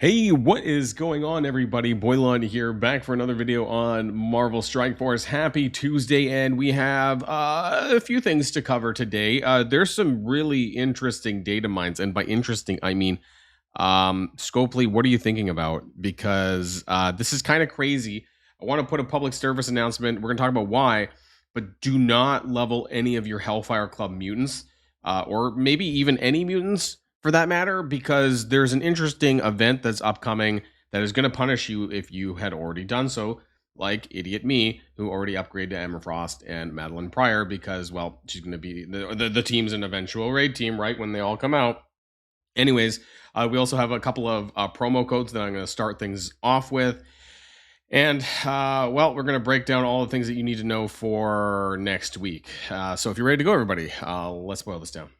Hey, what is going on, everybody? Boilon here, back for another video on Marvel Strike Force. Happy Tuesday, and we have a few things to cover today. There's some really interesting data mines, and by interesting, I mean, Scopely, what are you thinking about? Because this is kind of crazy. I want to put a public service announcement. We're going to talk about why, but do not level any of your Hellfire Club mutants, or maybe even any mutants, for that matter, because there's an interesting event that's upcoming that is going to punish you if you had already done so, like idiot me, who already upgraded to Emma Frost and Madeline Pryor, because, well, she's going to be the team's an eventual raid team, right, when they all come out. Anyways, we also have a couple of promo codes that I'm going to start things off with. And, well, we're going to break down all the things that you need to know for next week. So if you're ready to go, everybody, let's boil this down.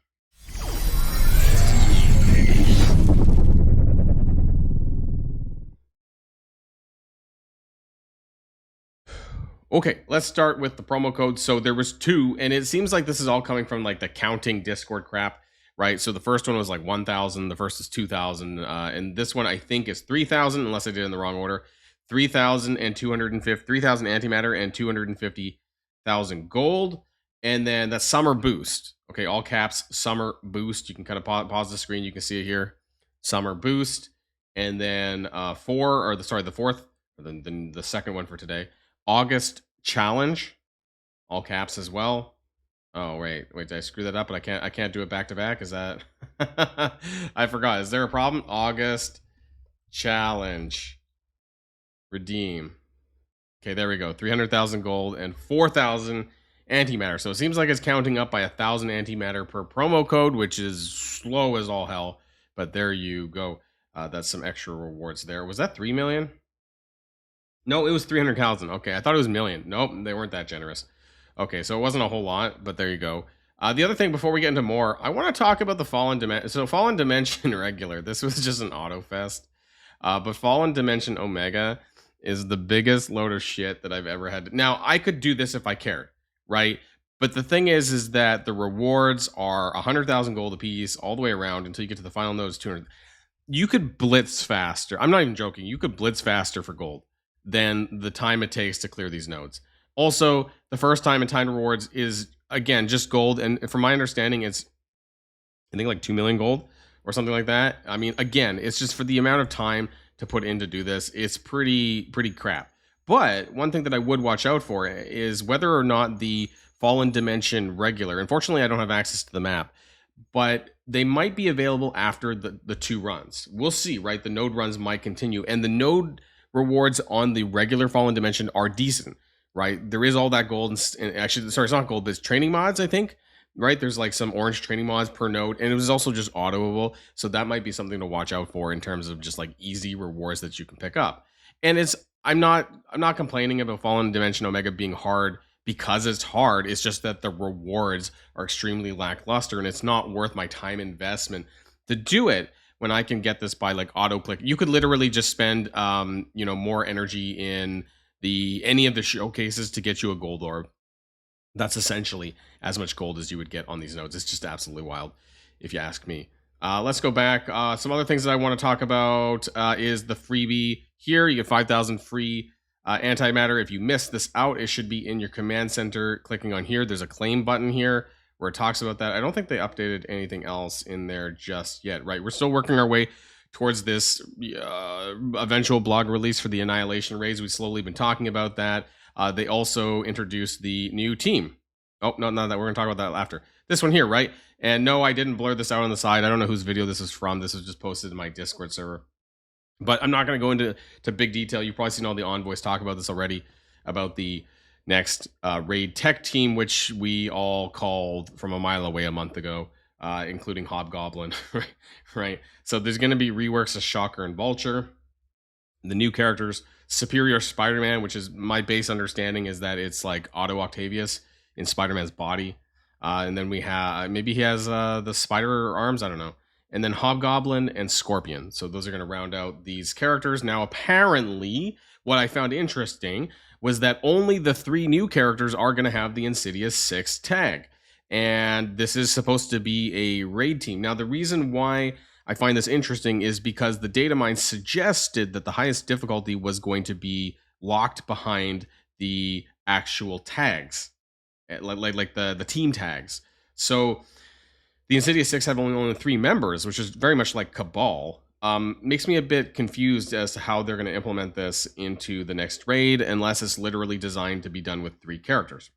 Okay, let's start with the promo code. So there was two, and it seems like this is all coming from like the counting Discord crap, right? So the first one was like 1,000, the first is 2,000, and this one I think is 3,000, unless I did it in the wrong order. 3,000 and 250, 3,000 antimatter and 250,000 gold, and then the summer boost. Okay, all caps, summer boost. You can kind of pause the screen. You can see it here, summer boost, and then the fourth, or then the second one for today. August challenge, all caps as well. Oh wait, did I screw that up? But I can't do it back to back. Is that I forgot? Is there a problem? August challenge, redeem. Okay, there we go. 300,000 gold and 4,000 antimatter. So it seems like it's counting up by 1,000 antimatter per promo code, which is slow as all hell. But there you go. That's some extra rewards there. Was that 3 million? No, it was 300,000. Okay, I thought it was million. Nope, they weren't that generous. Okay, so it wasn't a whole lot, but there you go. The other thing, before we get into more, I want to talk about the Fallen Dimension. So Fallen Dimension regular, this was just an auto fest. But Fallen Dimension Omega is the biggest load of shit that I've ever had. Now, I could do this if I cared, right? But the thing is that the rewards are 100,000 gold apiece all the way around until you get to the final node is 200. You could blitz faster. I'm not even joking. You could blitz faster for gold than the time it takes to clear these nodes. Also, the first time and time rewards is, again, just gold. And from my understanding, it's, I think, like 2 million gold or something like that. I mean, again, it's just for the amount of time to put in to do this. It's pretty crap. But one thing that I would watch out for is whether or not the Fallen Dimension regular, unfortunately, I don't have access to the map, but they might be available after the two runs. We'll see, right? The node runs might continue. And the node rewards on the regular Fallen Dimension are decent, right? There is all that gold, and actually, sorry, it's not gold, but it's training mods, I think, right? There's like some orange training mods per node, and it was also just autoable, so that might be something to watch out for in terms of just like easy rewards that you can pick up. And I'm not complaining about Fallen Dimension Omega being hard because it's hard. It's just that the rewards are extremely lackluster, and it's not worth my time investment to do it when I can get this by like auto click. You could literally just spend more energy in any of the showcases to get you a gold orb. That's essentially as much gold as you would get on these nodes. It's just absolutely wild, if you ask me. Let's go back. Some other things that I want to talk about is the freebie here. You get 5,000 free antimatter. If you miss this out, it should be in your command center. Clicking on here, there's a claim button here where it talks about that. I don't think they updated anything else in there just yet, right? We're still working our way towards this eventual blog release for the Annihilation raids. We've slowly been talking about that. They also introduced the new team. Oh, no, not that. We're going to talk about that after. This one here, right? And no, I didn't blur this out on the side. I don't know whose video this is from. This was just posted in my Discord server. But I'm not going to go into big detail. You've probably seen all the envoys talk about this already, about the next raid tech team, which we all called from a mile away a month ago, including Hobgoblin, right? So there's going to be reworks of Shocker and Vulture. The new characters, Superior Spider-Man, which is my base understanding is that it's like Otto Octavius in Spider-Man's body. And then we have, maybe he has the spider arms, I don't know. And then Hobgoblin and Scorpion. So those are going to round out these characters. Now, apparently, what I found interesting was that only the 3 new characters are going to have the Insidious 6 tag. And this is supposed to be a raid team. Now, the reason why I find this interesting is because the data mine suggested that the highest difficulty was going to be locked behind the actual tags, like the team tags. So the Insidious Six have only 3 members, which is very much like Cabal. Makes me a bit confused as to how they're going to implement this into the next raid, unless it's literally designed to be done with 3 characters.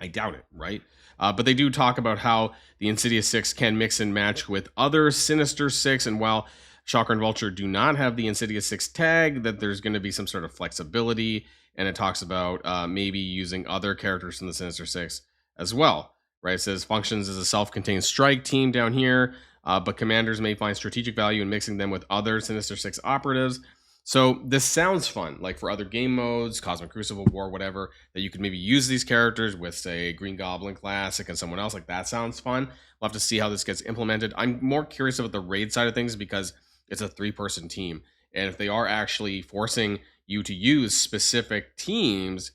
I doubt it, right? But they do talk about how the Insidious Six can mix and match with other Sinister Six, and while Shocker and Vulture do not have the Insidious Six tag, that there's going to be some sort of flexibility, and it talks about maybe using other characters from the Sinister Six as well, right? It says functions as a self-contained strike team down here, but commanders may find strategic value in mixing them with other Sinister Six operatives. So this sounds fun, like for other game modes, Cosmic Crucible, War, whatever, that you could maybe use these characters with, say, Green Goblin Classic and someone else. Like, that sounds fun. We'll have to see how this gets implemented. I'm more curious about the raid side of things because it's a 3-person team. And if they are actually forcing you to use specific teams,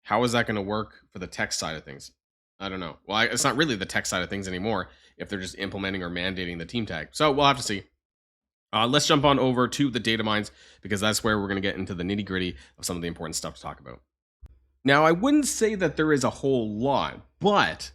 how is that going to work for the tech side of things? I don't know. Well, it's not really the tech side of things anymore if they're just implementing or mandating the team tag. So we'll have to see. Let's jump on over to the data mines, because that's where we're going to get into the nitty gritty of some of the important stuff to talk about. Now, I wouldn't say that there is a whole lot, but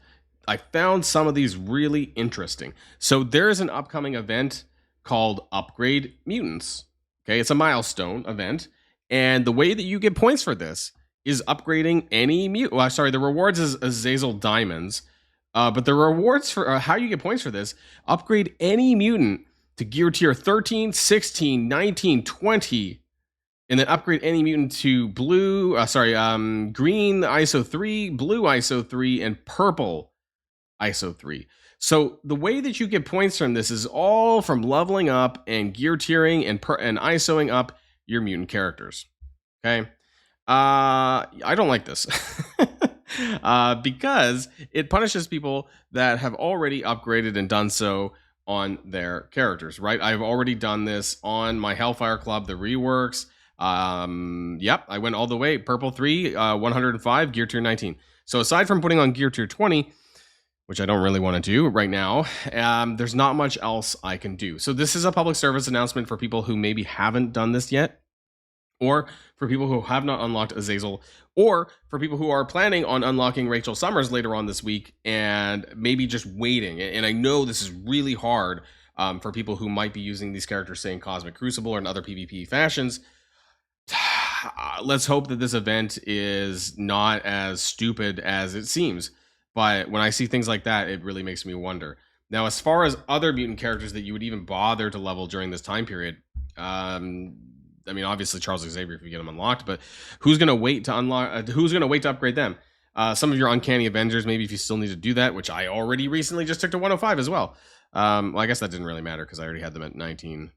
I found some of these really interesting. So there is an upcoming event called Upgrade Mutants. Okay, it's a milestone event, and the way that you get points for this is upgrading any mutant. Well, sorry, the rewards is Azazel Diamonds, but the rewards for how you get points for this: upgrade any mutant to gear tier 13, 16, 19, 20, and then upgrade any mutant to blue, green ISO 3, blue ISO 3, and purple ISO 3. So the way that you get points from this is all from leveling up and gear tiering and ISOing up your mutant characters. Okay? I don't like this. Because it punishes people that have already upgraded and done so on their characters, right? I've already done this on my Hellfire Club, the reworks. Yep, I went all the way. Purple 3, 105, gear tier 19. So aside from putting on gear tier 20, which I don't really want to do right now, there's not much else I can do. So this is a public service announcement for people who maybe haven't done this yet, or for people who have not unlocked Azazel, or for people who are planning on unlocking Rachel Summers later on this week and maybe just waiting. And I know this is really hard for people who might be using these characters, say, in Cosmic Crucible or in other PvP fashions. Let's hope that this event is not as stupid as it seems. But when I see things like that, it really makes me wonder. Now, as far as other mutant characters that you would even bother to level during this time period, I mean, obviously Charles Xavier if you get them unlocked, but who's going to wait to unlock? Who's going to wait to upgrade them? Some of your Uncanny Avengers, maybe if you still need to do that, which I already recently just took to 105 as well. Well, I guess that didn't really matter because I already had them at 19,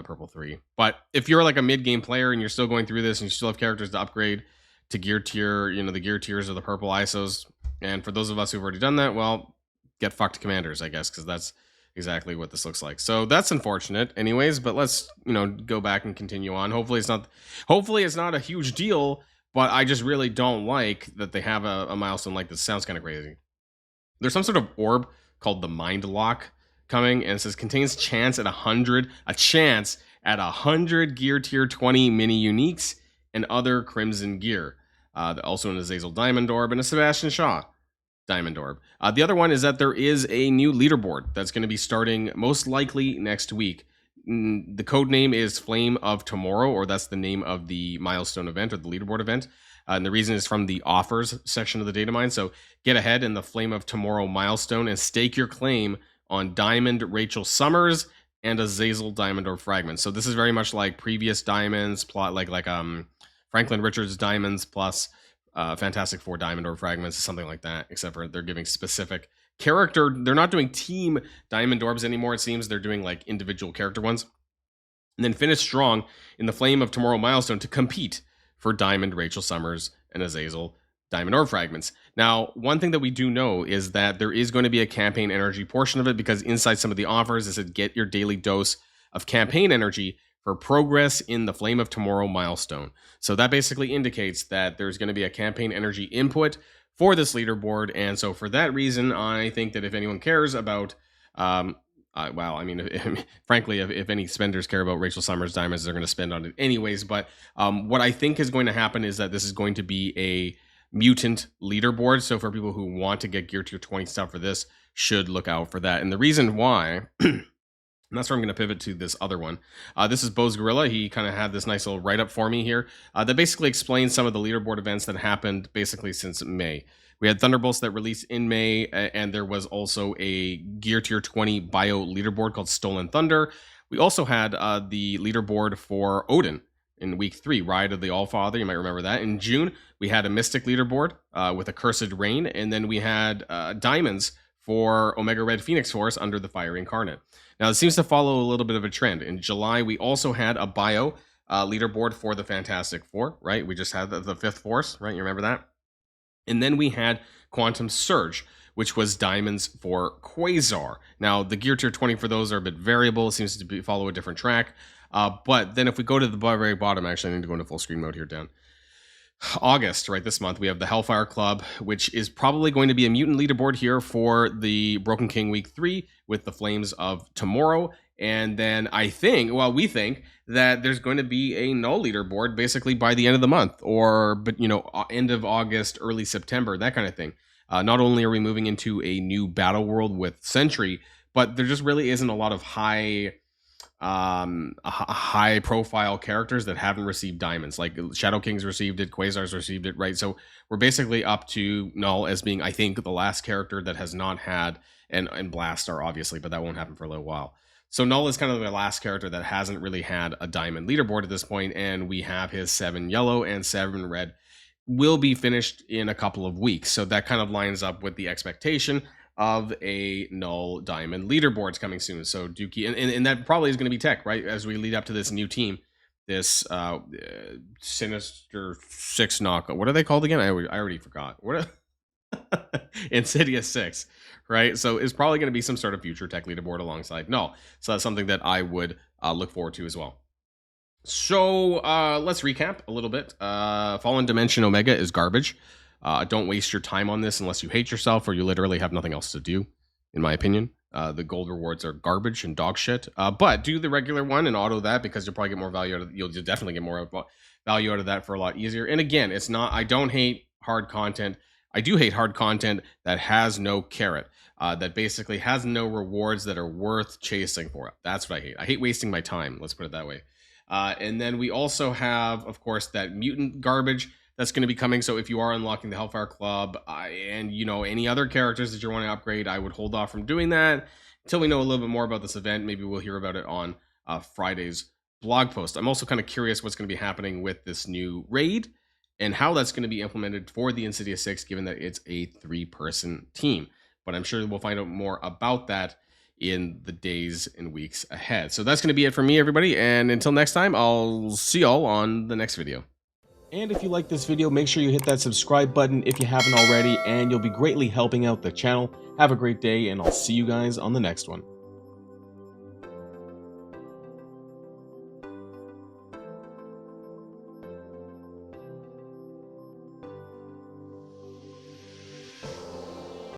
purple 3. But if you're like a mid-game player and you're still going through this and you still have characters to upgrade to gear tier, the gear tiers of the purple ISOs, and for those of us who've already done that, well, get fucked commanders, I guess, because that's exactly what this looks like. So that's unfortunate anyways, but let's go back and continue on. Hopefully it's not a huge deal, but I just really don't like that they have a milestone like this. Sounds kind of crazy. There's some sort of orb called the Mind Lock coming, and it says contains a chance at 100 gear tier 20 mini uniques and other crimson gear. Also an Azazel Diamond Orb and a Sebastian Shaw Diamond Orb. The other one is that there is a new leaderboard that's going to be starting most likely next week. The code name is Flame of Tomorrow, or that's the name of the milestone event or the leaderboard event. And the reason is from the offers section of the data mine. So get ahead in the Flame of Tomorrow milestone and stake your claim on Diamond Rachel Summers and Azazel Diamond Orb fragments. So this is very much like previous diamonds, plot like Franklin Richards diamonds plus Fantastic Four Diamond Orb fragments, something like that, except for they're giving specific character. They're not doing team Diamond Orbs anymore, it seems. They're doing like individual character ones. And then finish strong in the Flame of Tomorrow milestone to compete for Diamond Rachel Summers and Azazel Diamond Orb fragments. Now, one thing that we do know is that there is going to be a campaign energy portion of it, because inside some of the offers it said get your daily dose of campaign energy for progress in the Flame of Tomorrow milestone. So that basically indicates that there's going to be a campaign energy input for this leaderboard. And so for that reason, I think that if anyone cares about Well, I mean, frankly, if any spenders care about Rachel Summers diamonds, they're going to spend on it anyways. But what I think is going to happen is that this is going to be a mutant leaderboard. So for people who want to get gear tier 20 stuff for this, should look out for that. And the reason why, and that's where I'm going to pivot to this other one. This is Bo's Gorilla. He kind of had this nice little write-up for me here that basically explains some of the leaderboard events that happened basically since May. We had Thunderbolts that released in May, and there was also a Gear Tier 20 bio leaderboard called Stolen Thunder. We also had the leaderboard for Odin in week 3, Ride of the Allfather. You might remember that. In June, we had a Mystic leaderboard with Accursed Rain, and then we had diamonds for Omega Red Phoenix Force under the Fire Incarnate. Now, it seems to follow a little bit of a trend. In July, we also had a bio leaderboard for the Fantastic Four, right? We just had the Fifth Force, right? You remember that? And then we had Quantum Surge, which was diamonds for Quasar. Now, the Gear Tier 20 for those are a bit variable. It seems to follow a different track. But then if we go to the very bottom, actually, I need to go into full screen mode here, down. August, right, this month, we have the Hellfire Club, which is probably going to be a mutant leaderboard here for the Broken King Week 3 with the Flames of Tomorrow. And then I think, well, we think that there's going to be a null leaderboard basically by the end of the month, or, but, you know, end of August, early September, that kind of thing. Not only are we moving into a new battle world with Sentry, but there just really isn't a lot of high profile characters that haven't received diamonds. Like Shadow King's received it, Quasar's received it, right? So we're basically up to Null as being, I think, the last character that has not had, and Blastar obviously, but that won't happen for a little while. So Null is kind of the last character that hasn't really had a diamond leaderboard at this point, and we have his 7 yellow and 7 red will be finished in a couple of weeks. So that kind of lines up with the expectation of a null diamond leaderboards coming soon. So Dookie, and that probably is going to be tech, right? As we lead up to this new team, this Sinister 6 knockout. What are they called again? I already forgot. What? Insidious 6, right? So it's probably going to be some sort of future tech leaderboard alongside Null. So that's something that I would look forward to as well. So let's recap a little bit. Fallen Dimension Omega is garbage. Don't waste your time on this unless you hate yourself or you literally have nothing else to do, in my opinion. The gold rewards are garbage and dog shit. But do the regular one and auto that, because you'll probably get more value out of it. You'll definitely get more value out of that for a lot easier. And again, it's not, I don't hate hard content. I do hate hard content that has no carrot, that basically has no rewards that are worth chasing for. That's what I hate. I hate wasting my time. Let's put it that way. And then we also have, of course, that mutant garbage that's going to be coming. So if you are unlocking the Hellfire Club and, you know, any other characters that you want to upgrade, I would hold off from doing that until we know a little bit more about this event. Maybe we'll hear about it on Friday's blog post. I'm also kind of curious what's going to be happening with this new raid and how that's going to be implemented for the Insidious 6, given that it's a 3-person team. But I'm sure we'll find out more about that in the days and weeks ahead. So that's going to be it for me, everybody. And until next time, I'll see y'all on the next video. And if you like this video, make sure you hit that subscribe button if you haven't already, and you'll be greatly helping out the channel. Have a great day, and I'll see you guys on the next one.